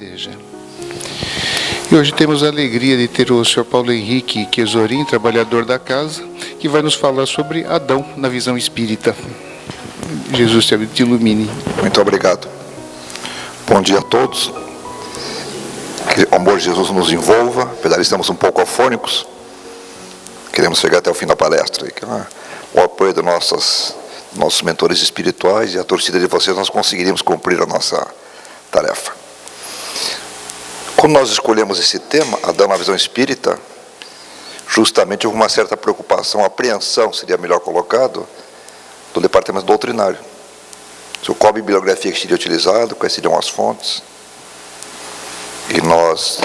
seja. E hoje temos a alegria de ter o Sr. Paulo Henrique Quesorim, trabalhador da casa, que vai nos falar sobre Adão na visão espírita. Jesus te ilumine. Muito obrigado. Bom dia a todos. Que o amor de Jesus nos envolva, apesar de estamos um pouco afônicos. Queremos chegar até o fim da palestra. O apoio dos nossos mentores espirituais e a torcida de vocês, nós conseguiríamos cumprir a nossa tarefa. Quando nós escolhemos esse tema, Adão na visão espírita, justamente houve uma certa preocupação, apreensão, seria melhor colocado, do departamento doutrinário. Qual bibliografia que seria utilizada, quais seriam as fontes. E nós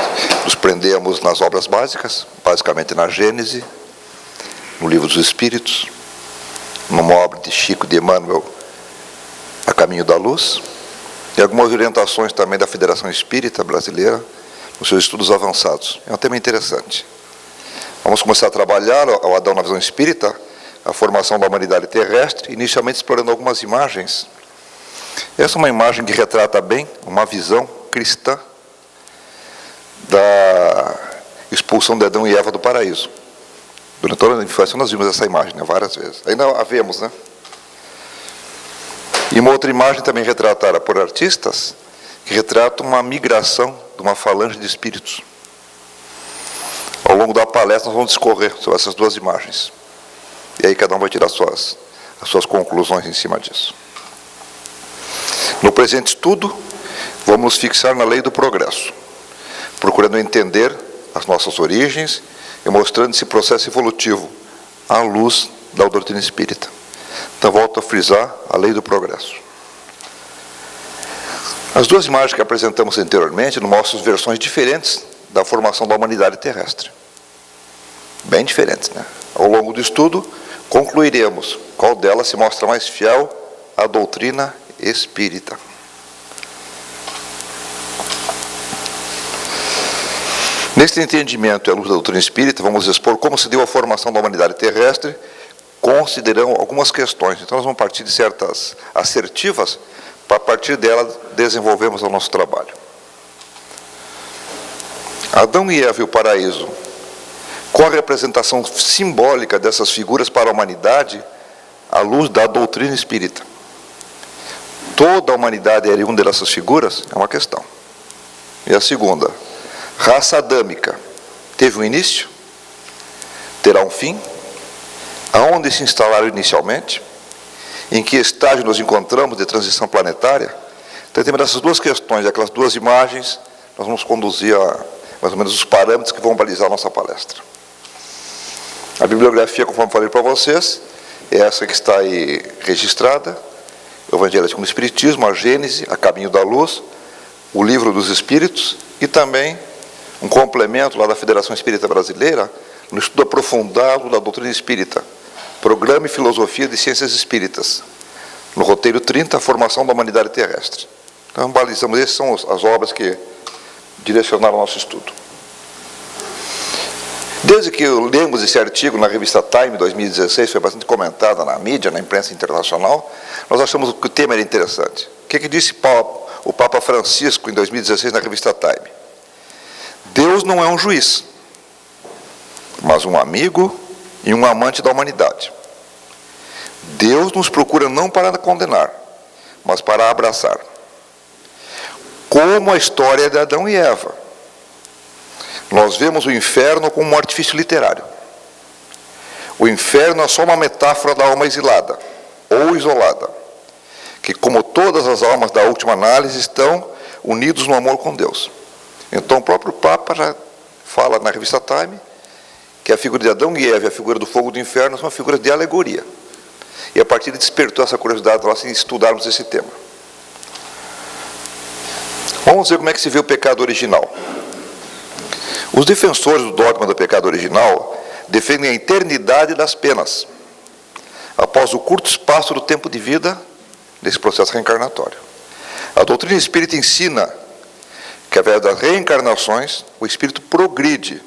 nos prendemos nas obras básicas, basicamente na Gênese, no Livro dos Espíritos, numa obra de Chico de Emmanuel, A Caminho da Luz, e algumas orientações também da Federação Espírita Brasileira, nos seus estudos avançados. É um tema interessante. Vamos começar a trabalhar o Adão na visão espírita, a formação da humanidade terrestre, inicialmente explorando algumas imagens. Essa é uma imagem que retrata bem uma visão cristã da expulsão de Adão e Eva do paraíso. Durante toda a infância nós vimos essa imagem, várias vezes. Ainda a vemos, né? E uma outra imagem também retratada por artistas, que retrata uma migração de uma falange de espíritos. Ao longo da palestra nós vamos discorrer sobre essas duas imagens. E aí cada um vai tirar as suas conclusões em cima disso. No presente estudo, vamos nos fixar na lei do progresso, procurando entender as nossas origens e mostrando esse processo evolutivo à luz da doutrina espírita. Então volto a frisar a lei do progresso. As duas imagens que apresentamos anteriormente nos mostram versões diferentes da formação da humanidade terrestre. Bem diferentes, né? Ao longo do estudo, concluiremos qual delas se mostra mais fiel à doutrina espírita. Neste entendimento e à luz da doutrina espírita, vamos expor como se deu a formação da humanidade terrestre, considerando algumas questões. Então, nós vamos partir de certas assertivas, para a partir dela desenvolvermos o nosso trabalho. Adão e Eva e o paraíso, qual a representação simbólica dessas figuras para a humanidade à luz da doutrina espírita? Toda a humanidade é oriunda dessas figuras? É uma questão. E a segunda, raça adâmica, teve um início? Terá um fim? Aonde se instalaram inicialmente? Em que estágio nos encontramos de transição planetária? Então, temos essas duas questões, aquelas duas imagens, nós vamos conduzir a mais ou menos os parâmetros que vão balizar a nossa palestra. A bibliografia, conforme falei para vocês, é essa que está aí registrada: o Evangelho segundo o Espiritismo, a Gênese, A Caminho da Luz, o Livro dos Espíritos e também um complemento lá da Federação Espírita Brasileira, no estudo aprofundado da doutrina espírita, Programa e Filosofia de Ciências Espíritas, no roteiro 30, a formação da humanidade terrestre. Então, balizamos, essas são as obras que direcionaram o nosso estudo. Desde que lemos esse artigo na revista Time, 2016, foi bastante comentada na mídia, na imprensa internacional, nós achamos que o tema era interessante. O que disse o Papa Francisco em 2016 na revista Time? Deus não é um juiz, mas um amigo e um amante da humanidade. Deus nos procura não para condenar, mas para abraçar. Como a história de Adão e Eva. Nós vemos o inferno como um artifício literário. O inferno é só uma metáfora da alma exilada, ou isolada, que, como todas as almas da última análise, estão unidos no amor com Deus. Então, o próprio Papa já fala na revista Time que a figura de Adão e Eva e a figura do fogo do inferno são figuras de alegoria. E a partir de despertou essa curiosidade nós em estudarmos esse tema. Vamos ver como é que se vê o pecado original. Os defensores do dogma do pecado original defendem a eternidade das penas, após o curto espaço do tempo de vida desse processo reencarnatório. A doutrina espírita ensina que, através das reencarnações, o espírito progride,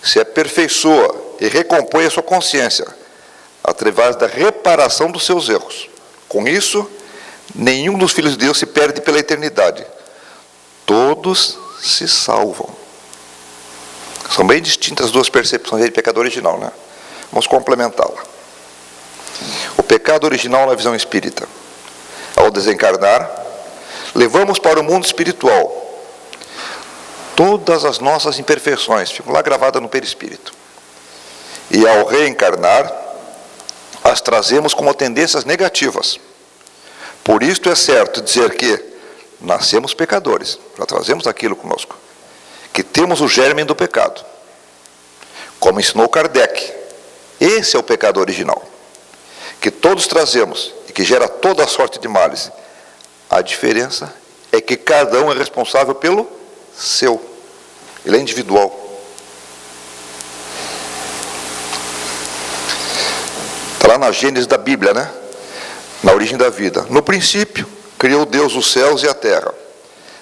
se aperfeiçoa e recompõe a sua consciência, através da reparação dos seus erros. Com isso, nenhum dos filhos de Deus se perde pela eternidade. todos se salvam. São bem distintas as duas percepções de pecado original, né? Vamos complementá-la. O pecado original na visão espírita. Ao desencarnar, levamos para o mundo espiritual todas as nossas imperfeições, ficam lá gravadas no perispírito. E ao reencarnar, as trazemos como tendências negativas. Por isto é certo dizer que nascemos pecadores, já trazemos aquilo conosco, que temos o germe do pecado. Como ensinou Kardec, esse é o pecado original, que todos trazemos e que gera toda a sorte de males. A diferença é que cada um é responsável pelo seu, ele é individual. Está lá na Gênesis da Bíblia, né? Na origem da vida. No princípio, criou Deus os céus e a terra.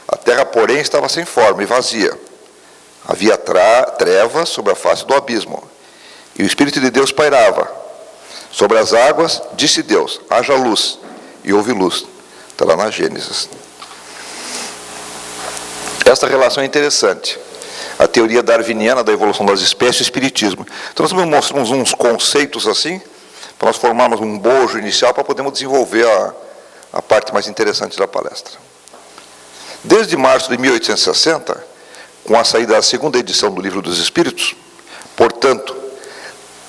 A terra, porém, estava sem forma e vazia. Havia trevas sobre a face do abismo. E o Espírito de Deus pairava. Sobre as águas, disse Deus, haja luz. E houve luz. Está lá na Gênesis. Esta relação é interessante. A teoria darwiniana da evolução das espécies e o espiritismo. Então nós mostramos uns conceitos assim, para nós formarmos um bojo inicial para podermos desenvolver a parte mais interessante da palestra. Desde março de 1860, com a saída da segunda edição do Livro dos Espíritos, portanto,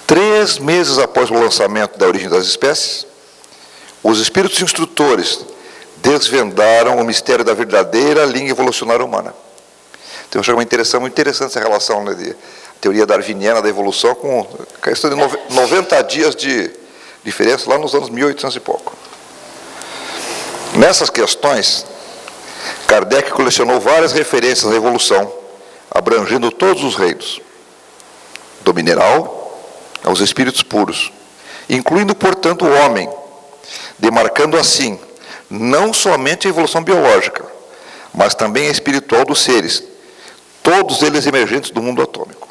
3 meses após o lançamento da Origem das Espécies, os espíritos instrutores desvendaram o mistério da verdadeira linha evolucionária humana. Então, eu acho muito interessante essa relação, né, de teoria darwiniana da evolução com a questão de 90 dias de diferença lá nos anos 1800 e pouco. Nessas questões, Kardec colecionou várias referências à evolução, abrangendo todos os reinos, do mineral aos espíritos puros, incluindo, portanto, o homem, demarcando assim, não somente a evolução biológica, mas também a espiritual dos seres, todos eles emergentes do mundo atômico.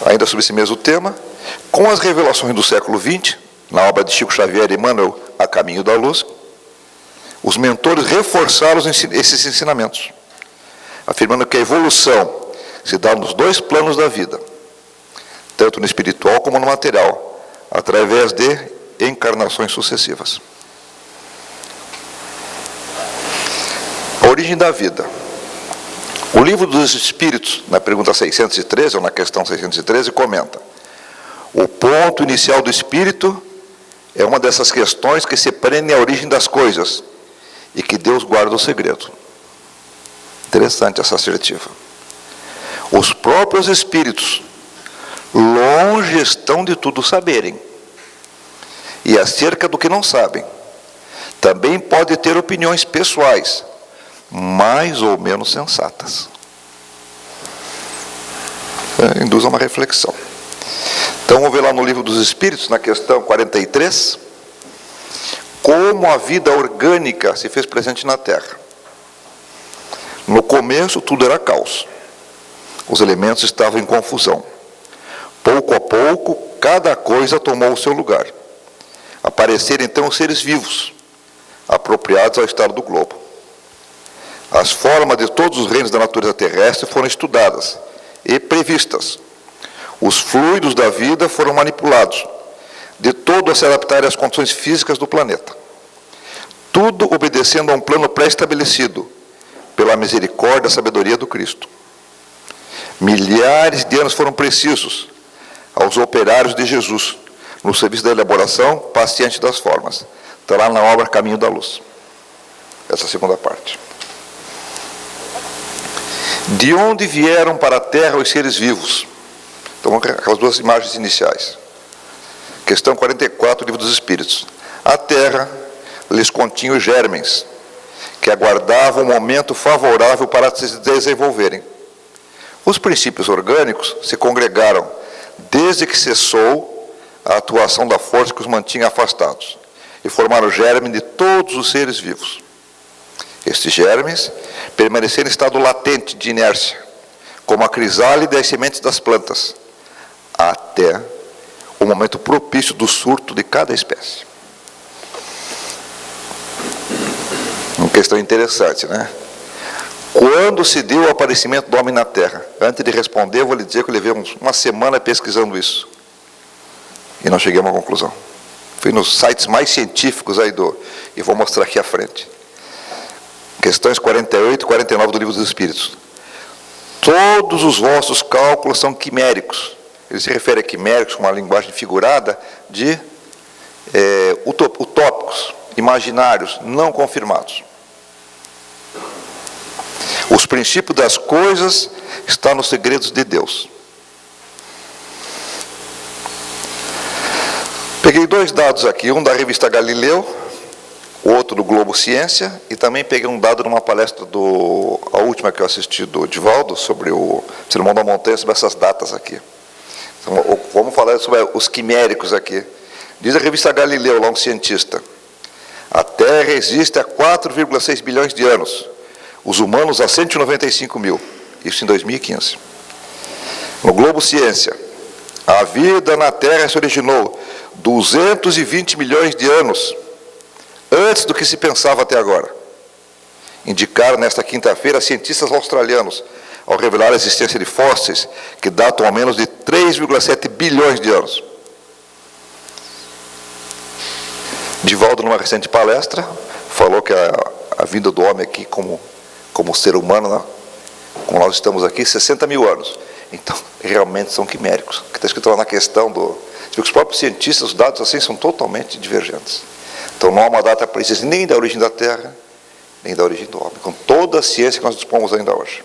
Ainda sobre esse mesmo tema, com as revelações do século XX, na obra de Chico Xavier e Emmanuel, A Caminho da Luz, os mentores reforçaram esses ensinamentos, afirmando que a evolução se dá nos 2 planos da vida, tanto no espiritual como no material, através de encarnações sucessivas. A origem da vida. O Livro dos Espíritos, na pergunta 613, ou na questão 613, comenta: o ponto inicial do espírito é uma dessas questões que se prendem à origem das coisas e que Deus guarda o segredo. Interessante essa assertiva. Os próprios espíritos longe estão de tudo saberem, e acerca do que não sabem, também pode ter opiniões pessoais, mais ou menos sensatas. Induz a uma reflexão. Então vamos ver lá no Livro dos Espíritos, na questão 43, como a vida orgânica se fez presente na Terra. No começo tudo era caos. Os elementos estavam em confusão. Pouco a pouco, cada coisa tomou o seu lugar. Apareceram então os seres vivos, apropriados ao estado do globo. As formas de todos os reinos da natureza terrestre foram estudadas e previstas. Os fluidos da vida foram manipulados, de todo a se adaptar às condições físicas do planeta. Tudo obedecendo a um plano pré-estabelecido, pela misericórdia e sabedoria do Cristo. Milhares de anos foram precisos aos operários de Jesus, no serviço da elaboração paciente das formas. Está lá na obra Caminho da Luz. Essa segunda parte. De onde vieram para a Terra os seres vivos? Então, aquelas 2 imagens iniciais. Questão 44, Livro dos Espíritos. A Terra lhes continha os germens, que aguardavam um momento favorável para se desenvolverem. Os princípios orgânicos se congregaram desde que cessou a atuação da força que os mantinha afastados, e formaram o germe de todos os seres vivos. Estes germes permaneceram em estado latente de inércia, como a crisálida e as sementes das plantas, até o momento propício do surto de cada espécie. questão interessante, né? Quando se deu o aparecimento do homem na Terra? Antes de responder, eu vou lhe dizer que eu levei uma semana pesquisando isso. E não cheguei a uma conclusão. Fui nos sites mais científicos aí e vou mostrar aqui à frente. Questões 48 e 49 do Livro dos Espíritos. Todos os vossos cálculos são quiméricos. Ele se refere a quiméricos com uma linguagem figurada de utópicos, imaginários, não confirmados. Os princípios das coisas estão nos segredos de Deus. Peguei 2 dados aqui, um da revista Galileu, outro do Globo Ciência, e também peguei um dado numa palestra a última que eu assisti do Divaldo, sobre o Sermão da Montanha, sobre essas datas aqui. Então, vamos falar sobre os quiméricos aqui. Diz a revista Galileu, lá um cientista, a Terra existe há 4,6 bilhões de anos. Os humanos há 195 mil, isso em 2015. No Globo Ciência, a vida na Terra se originou 220 milhões de anos antes do que se pensava até agora. Indicaram nesta quinta-feira cientistas australianos, ao revelar a existência de fósseis que datam ao menos de 3,7 bilhões de anos. Divaldo, numa recente palestra, falou que a vida do homem aqui como ser humano, né, como nós estamos aqui, 60 mil anos. Então, realmente são quiméricos. O que está escrito lá na questão os próprios cientistas, os dados assim são totalmente divergentes. Então, não há uma data precisa nem da origem da Terra, nem da origem do homem, com toda a ciência que nós dispomos ainda hoje.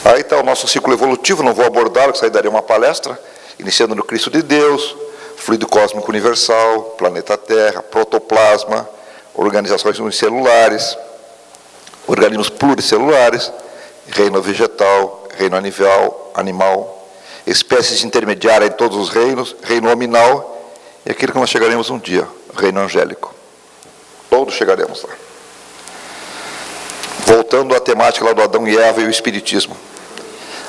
Aí está o nosso ciclo evolutivo, não vou abordá-lo, que isso aí daria uma palestra, iniciando no Cristo de Deus, fluido cósmico universal, planeta Terra, protoplasma, organizações unicelulares, organismos pluricelulares, reino vegetal, reino animal, espécies intermediárias em todos os reinos, reino nominal, e aquilo que nós chegaremos um dia, reino angélico. Todos chegaremos lá. Voltando à temática lá do Adão e Eva e o Espiritismo.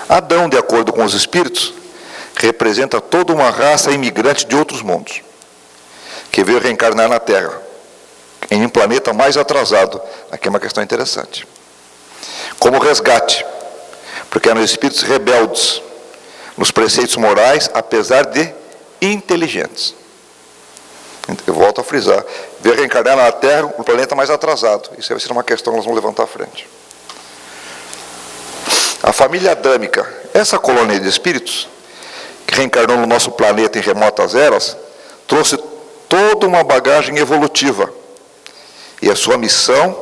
Adão, de acordo com os Espíritos, representa toda uma raça imigrante de outros mundos, que veio reencarnar na Terra, em um planeta mais atrasado. Aqui é uma questão interessante. Como resgate, porque eram espíritos rebeldes nos preceitos morais, apesar de inteligentes. Eu volto a frisar, veio reencarnar na Terra, um planeta mais atrasado. Isso vai ser uma questão que nós vamos levantar à frente. A família adâmica, essa colônia de espíritos, que reencarnou no nosso planeta em remotas eras, trouxe toda uma bagagem evolutiva. E a sua missão,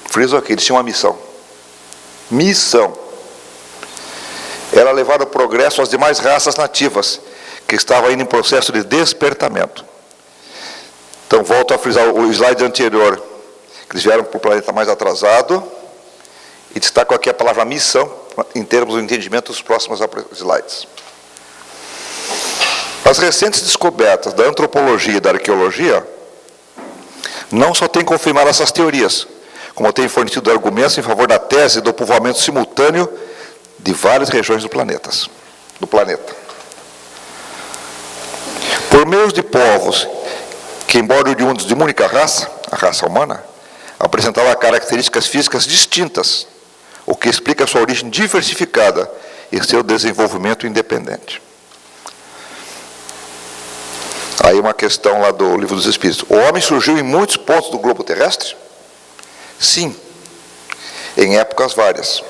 friso aqui, eles tinham uma missão. Missão. Era levar o progresso às demais raças nativas, que estavam ainda em processo de despertamento. Então, volto a frisar o slide anterior, que eles vieram para o planeta mais atrasado, e destaco aqui a palavra missão, em termos do entendimento dos próximos slides. As recentes descobertas da antropologia e da arqueologia não só têm confirmado essas teorias, como têm fornecido argumentos em favor da tese do povoamento simultâneo de várias regiões do planeta. Por meio de povos que, embora oriundos de uma única raça, a raça humana, apresentavam características físicas distintas, o que explica sua origem diversificada e seu desenvolvimento independente. Aí uma questão lá do Livro dos Espíritos. O homem surgiu em muitos pontos do globo terrestre? Sim, em épocas várias,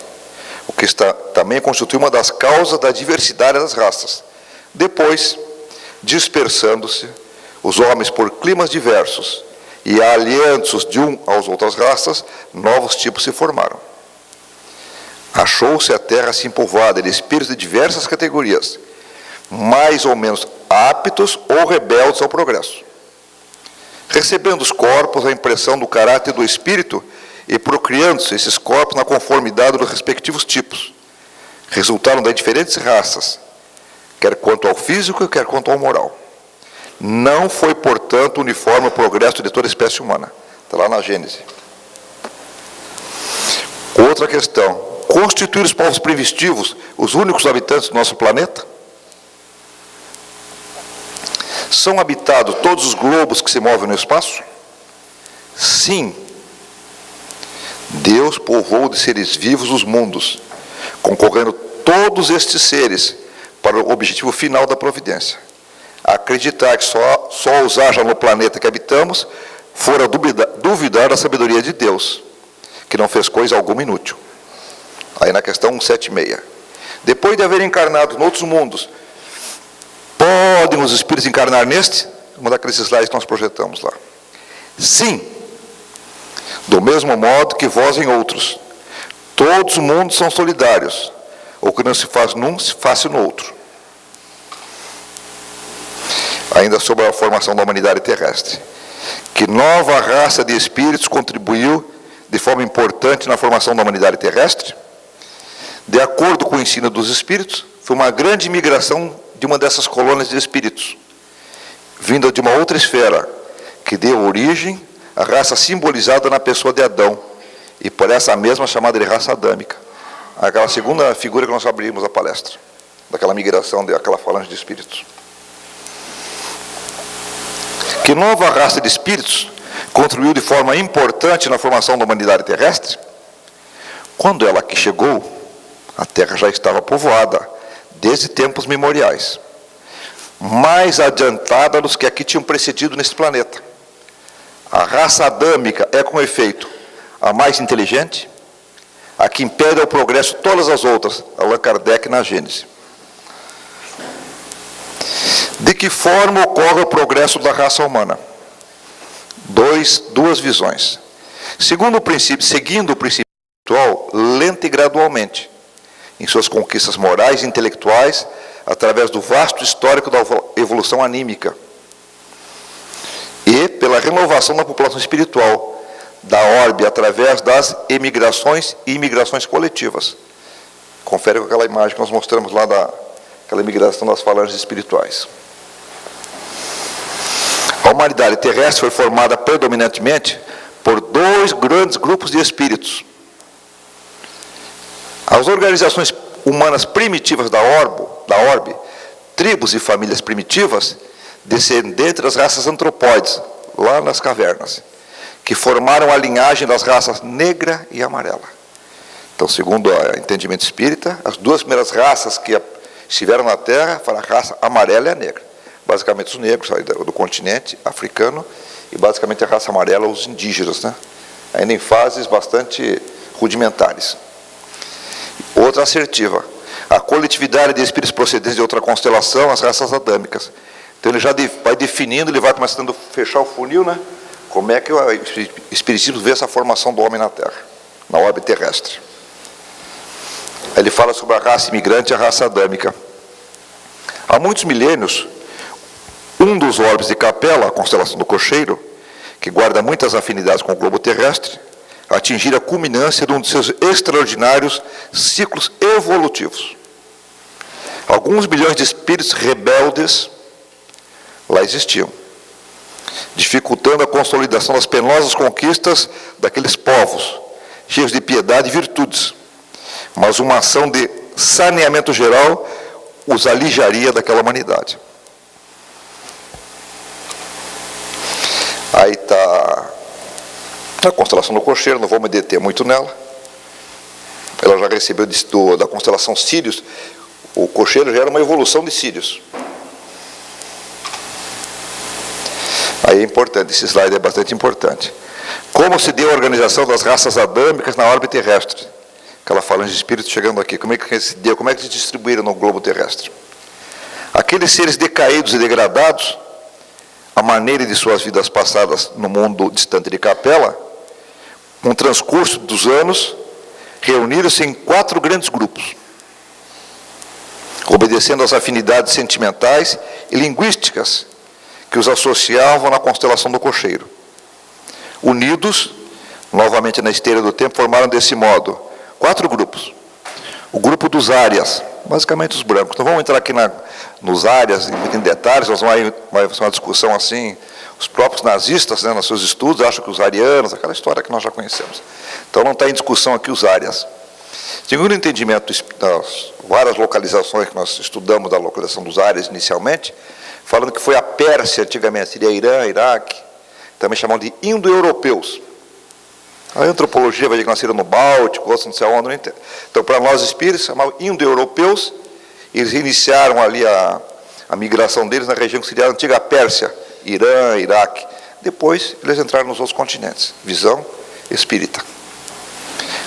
o que também constitui uma das causas da diversidade das raças. Depois, dispersando-se, os homens por climas diversos e aliando-se de às outras raças, novos tipos se formaram. Achou-se a terra assim povoada de espíritos de diversas categorias, mais ou menos aptos ou rebeldes ao progresso. Recebendo os corpos a impressão do caráter do espírito e procriando-se esses corpos na conformidade dos respectivos tipos, resultaram das diferentes raças, quer quanto ao físico, quer quanto ao moral. Não foi, portanto, uniforme o progresso de toda a espécie humana. Está lá na Gênese. Outra questão. Constituir os povos primitivos os únicos habitantes do nosso planeta? São habitados todos os globos que se movem no espaço? Sim, Deus povoou de seres vivos os mundos, concorrendo todos estes seres para o objetivo final da providência. Acreditar que só os haja no planeta que habitamos, fora duvidar da sabedoria de Deus, que não fez coisa alguma inútil. Aí na questão 176. Depois de haver encarnado em outros mundos, podem os espíritos encarnar neste? Uma daqueles slides que nós projetamos lá. Sim, do mesmo modo que vós em outros. Todos os mundos são solidários. O que não se faz num, se faz no outro. Ainda sobre a formação da humanidade terrestre. Que nova raça de espíritos contribuiu de forma importante na formação da humanidade terrestre? De acordo com o ensino dos espíritos, foi uma grande migração de uma dessas colônias de espíritos, vinda de uma outra esfera, que deu origem à raça simbolizada na pessoa de Adão, e por essa mesma chamada de raça adâmica. Aquela segunda figura que nós abrimos a palestra, daquela migração, daquela falange de espíritos. Que nova raça de espíritos contribuiu de forma importante na formação da humanidade terrestre? Quando ela aqui chegou, a Terra já estava povoada, desde tempos memoriais, mais adiantada dos que aqui tinham precedido nesse planeta. A raça adâmica é, com efeito, a mais inteligente, a que impede o progresso de todas as outras, Allan Kardec na Gênese. De que forma ocorre o progresso da raça humana? Duas visões. Seguindo o princípio espiritual, lenta e gradualmente, em suas conquistas morais e intelectuais, através do vasto histórico da evolução anímica, e pela renovação da população espiritual, da orbe, através das emigrações e imigrações coletivas. Confere com aquela imagem que nós mostramos lá daquela imigração das falanges espirituais. A humanidade terrestre foi formada predominantemente por dois grandes grupos de espíritos. As organizações humanas primitivas da orbe, tribos e famílias primitivas, descendentes das raças antropóides, lá nas cavernas, que formaram a linhagem das raças negra e amarela. Então, segundo o entendimento espírita, as duas primeiras raças que estiveram na Terra foram a raça amarela e a negra. Basicamente os negros do continente africano e basicamente a raça amarela, os indígenas, né? Ainda em fases bastante rudimentares. Outra assertiva, a coletividade de espíritos procedentes de outra constelação, as raças adâmicas. Então ele já vai definindo, ele vai começando a fechar o funil, né? Como é que o espiritismo vê essa formação do homem na Terra, na orbe terrestre. Ele fala sobre a raça imigrante e a raça adâmica. Há muitos milênios, um dos orbes de Capela, a constelação do Cocheiro, que guarda muitas afinidades com o globo terrestre, atingir a culminância de um de seus extraordinários ciclos evolutivos. Alguns bilhões de espíritos rebeldes lá existiam, dificultando a consolidação das penosas conquistas daqueles povos, cheios de piedade e virtudes. Mas uma ação de saneamento geral os alijaria daquela humanidade. Aí está a constelação do Cocheiro, não vou me deter muito nela. Ela já recebeu da constelação Sírius. O Cocheiro já era uma evolução de Sírius. Aí é importante, esse slide é bastante importante. Como se deu a organização das raças adâmicas na orbe terrestre? Aquela falange de espíritos chegando aqui, como é que se deu, como é que se distribuíram no globo terrestre? Aqueles seres decaídos e degradados, a maneira de suas vidas passadas no mundo distante de Capela, com o transcurso dos anos, reuniram-se em 4 grandes grupos, obedecendo às afinidades sentimentais e linguísticas que os associavam na constelação do Cocheiro. Unidos, novamente na esteira do tempo, formaram desse modo 4 grupos. O grupo dos árias, basicamente os brancos. Não vamos entrar aqui nos áreas, em detalhes, nós vamos fazer uma discussão assim. Os próprios nazistas, né, nos seus estudos, acham que os arianos, aquela história que nós já conhecemos. Então não está em discussão aqui os árias. Segundo o entendimento das várias localizações que nós estudamos da localização dos árias inicialmente, falando que foi a Pérsia antigamente, seria Irã, Iraque, também chamam de indo-europeus. A antropologia vai dizer que nasceram no Báltico, outros não sei onde, não entendo. Então, para nós espíritos, chamavam indo-europeus, eles iniciaram ali a migração deles na região que seria a antiga Pérsia, Irã, Iraque. Depois, eles entraram nos outros continentes. Visão espírita.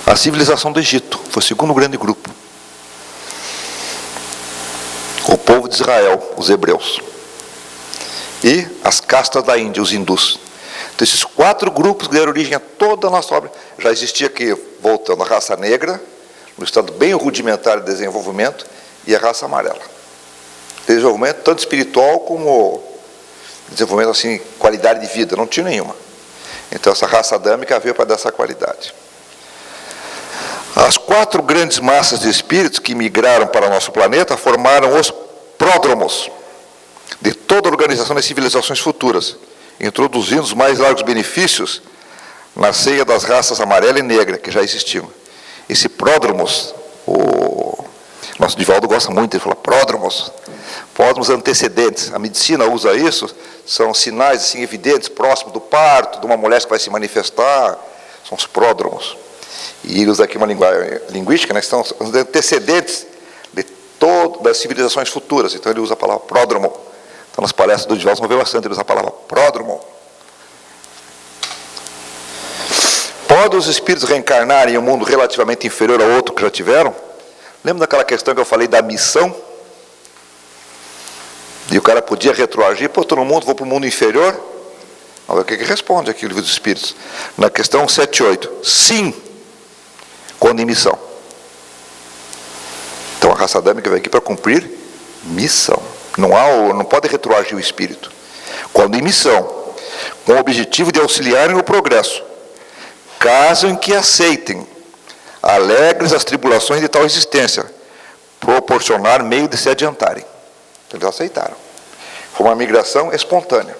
A civilização do Egito foi o segundo grande grupo. O povo de Israel, os hebreus. E as castas da Índia, os hindus. Então, esses 4 grupos deram origem a toda a nossa obra. Já existia aqui, voltando, a raça negra, no estado bem rudimentar de desenvolvimento, e a raça amarela. Desenvolvimento tanto espiritual como desenvolvimento, assim, qualidade de vida, não tinha nenhuma. Então, essa raça adâmica veio para dar essa qualidade. As 4 grandes massas de espíritos que migraram para o nosso planeta formaram os pródromos de toda a organização das civilizações futuras, introduzindo os mais largos benefícios na ceia das raças amarela e negra, que já existiam. Esse pródromos, o nosso Divaldo gosta muito, ele fala pródromos, pródromos antecedentes. A medicina usa isso, são sinais assim, evidentes, próximos do parto, de uma mulher que vai se manifestar, são os pródromos. E ele usa aqui uma linguagem linguística, né, que são os antecedentes de todas as civilizações futuras. Então ele usa a palavra pródromo. Então nas palestras do Divaldo, você vê bastante, ele usa a palavra pródromo. Podem os espíritos reencarnarem em um mundo relativamente inferior ao outro que já tiveram? Lembra daquela questão que eu falei da missão? E o cara podia retroagir, pô, estou no mundo, vou para o mundo inferior? Olha o que responde aqui o Livro dos Espíritos. Na questão 7.8. Sim, quando em missão. Então a raça adâmica veio aqui para cumprir missão. Não pode retroagir o espírito. Quando em missão, com o objetivo de auxiliarem no progresso, caso em que aceitem, alegres as tribulações de tal existência, proporcionar meio de se adiantarem. Eles aceitaram. Foi uma migração espontânea.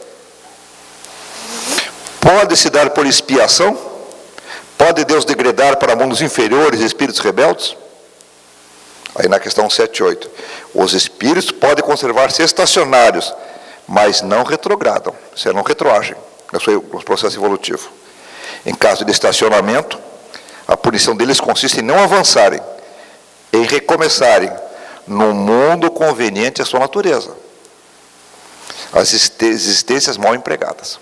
Pode se dar por expiação? Pode Deus degradar para mundos inferiores espíritos rebeldes? Aí na questão 7.8. Os espíritos podem conservar-se estacionários, mas não retrogradam. Isso é, não retroagem no processo evolutivo. Em caso de estacionamento, a punição deles consiste em não avançarem, em recomeçarem no mundo conveniente à sua natureza. As existências mal empregadas.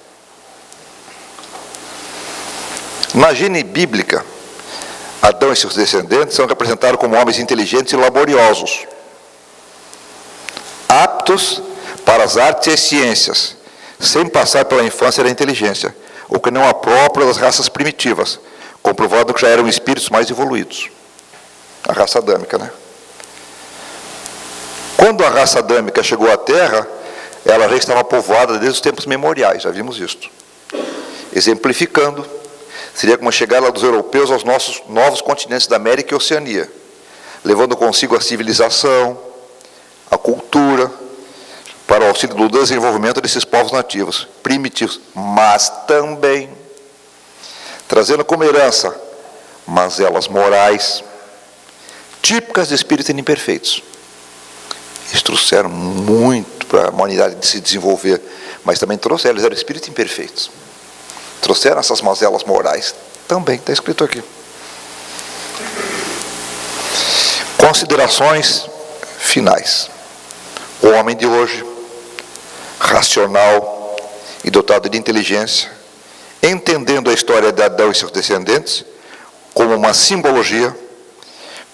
Na gênese bíblica, Adão e seus descendentes são representados como homens inteligentes e laboriosos, aptos para as artes e as ciências, sem passar pela infância da inteligência, o que não é próprio das raças primitivas, comprovado que já eram espíritos mais evoluídos. A raça adâmica, né? Quando a raça adâmica chegou à Terra, ela já estava povoada desde os tempos memoriais, já vimos isso. Exemplificando, seria como a chegada dos europeus aos nossos novos continentes da América e Oceania, levando consigo a civilização, a cultura, para o auxílio do desenvolvimento desses povos nativos, primitivos, mas também trazendo como herança mazelas morais, típicas de espíritos imperfeitos. Eles trouxeram muito para a humanidade de se desenvolver, mas também trouxeram, eles eram espíritos imperfeitos. Trouxeram essas mazelas morais, também está escrito aqui. Considerações finais. O homem de hoje, racional e dotado de inteligência, entendendo a história de Adão e seus descendentes como uma simbologia,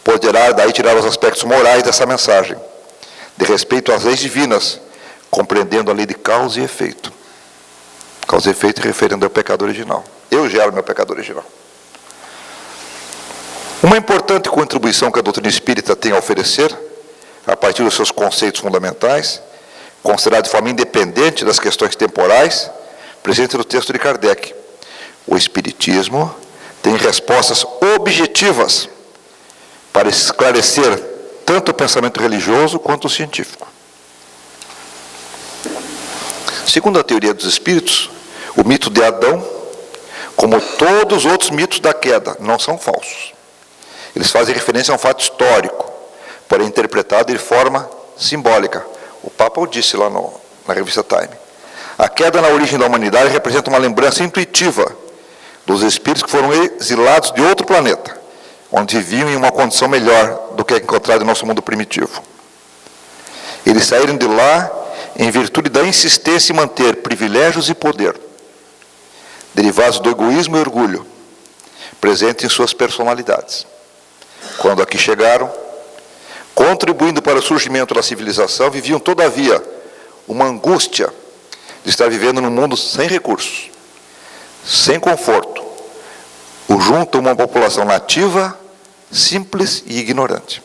poderá daí tirar os aspectos morais dessa mensagem, de respeito às leis divinas, compreendendo a lei de causa e efeito. Causa e efeito referendo ao pecado original. Eu gero meu pecado original. Uma importante contribuição que a doutrina espírita tem a oferecer, a partir dos seus conceitos fundamentais, considerado de forma independente das questões temporais, presente no texto de Kardec. O Espiritismo tem respostas objetivas para esclarecer tanto o pensamento religioso quanto o científico. Segundo a teoria dos espíritos, o mito de Adão, como todos os outros mitos da queda, não são falsos. Eles fazem referência a um fato histórico, porém interpretado de forma simbólica. O Papa o disse lá na revista Time. A queda na origem da humanidade representa uma lembrança intuitiva dos espíritos que foram exilados de outro planeta, onde viviam em uma condição melhor do que a encontrada em nosso mundo primitivo. Eles saíram de lá em virtude da insistência em manter privilégios e poder, derivados do egoísmo e orgulho, presentes em suas personalidades. Quando aqui chegaram, contribuindo para o surgimento da civilização, viviam, todavia, uma angústia de estar vivendo num mundo sem recursos, sem conforto, junto a uma população nativa, simples e ignorante.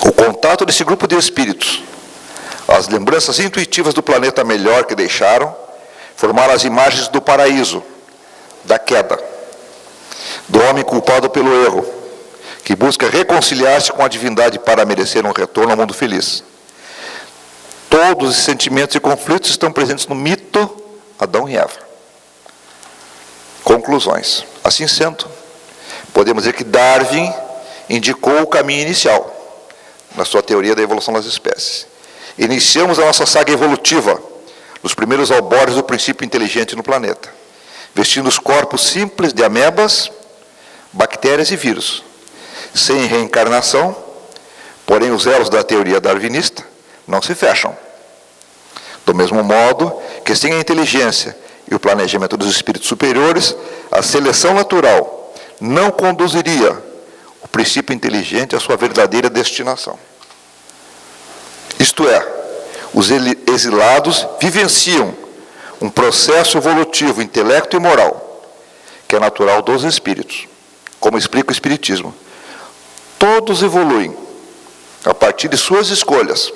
O contato desse grupo de espíritos, as lembranças intuitivas do planeta melhor que deixaram, formaram as imagens do paraíso, da queda, do homem culpado pelo erro, que busca reconciliar-se com a divindade para merecer um retorno ao mundo feliz. Todos os sentimentos e conflitos estão presentes no mito Adão e Eva. Conclusões. Assim sendo, podemos dizer que Darwin indicou o caminho inicial, na sua teoria da evolução das espécies. Iniciamos a nossa saga evolutiva, nos primeiros albores do princípio inteligente no planeta, vestindo os corpos simples de amebas, bactérias e vírus, sem reencarnação, porém os elos da teoria darwinista não se fecham. Do mesmo modo que sem a inteligência e o planejamento dos espíritos superiores, a seleção natural não conduziria o princípio inteligente à sua verdadeira destinação. Isto é, os exilados vivenciam um processo evolutivo, intelecto e moral, que é natural dos espíritos, como explica o Espiritismo. Todos evoluem a partir de suas escolhas,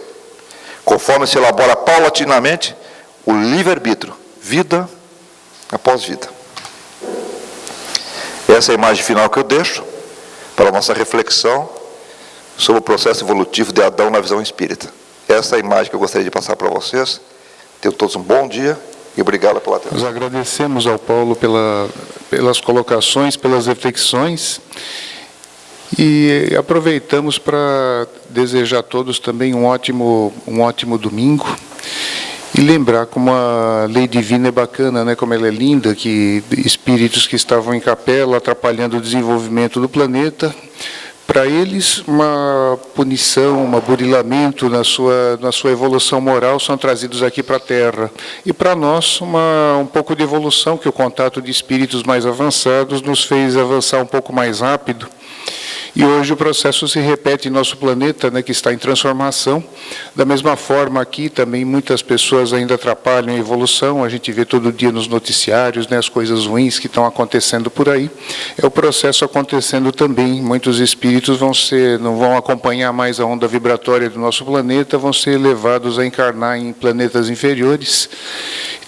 conforme se elabora paulatinamente o livre-arbítrio, vida após vida. Essa é a imagem final que eu deixo para a nossa reflexão sobre o processo evolutivo de Adão na visão espírita. Essa é a imagem que eu gostaria de passar para vocês. Tenham todos um bom dia e obrigado pela atenção. Nós agradecemos ao Paulo pelas colocações, pelas reflexões, e aproveitamos para desejar a todos também um ótimo domingo, e lembrar como a lei divina é bacana, né? Como ela é linda, que espíritos que estavam em capela atrapalhando o desenvolvimento do planeta, para eles uma punição, um burilamento na sua evolução moral são trazidos aqui para a Terra. E para nós um pouco de evolução, que o contato de espíritos mais avançados nos fez avançar um pouco mais rápido. E hoje o processo se repete em nosso planeta, né, que está em transformação. Da mesma forma, aqui também muitas pessoas ainda atrapalham a evolução. A gente vê todo dia nos noticiários, né, as coisas ruins que estão acontecendo por aí. É o processo acontecendo também. Muitos espíritos não vão acompanhar mais a onda vibratória do nosso planeta, vão ser levados a encarnar em planetas inferiores.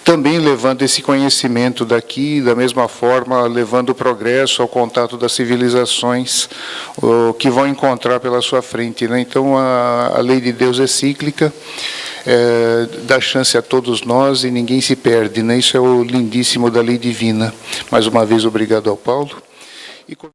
Também levando esse conhecimento daqui, da mesma forma, levando o progresso ao contato das civilizações que vão encontrar pela sua frente, né? Então, a lei de Deus é cíclica, dá chance a todos nós e ninguém se perde, né? Isso é o lindíssimo da lei divina. Mais uma vez, obrigado ao Paulo.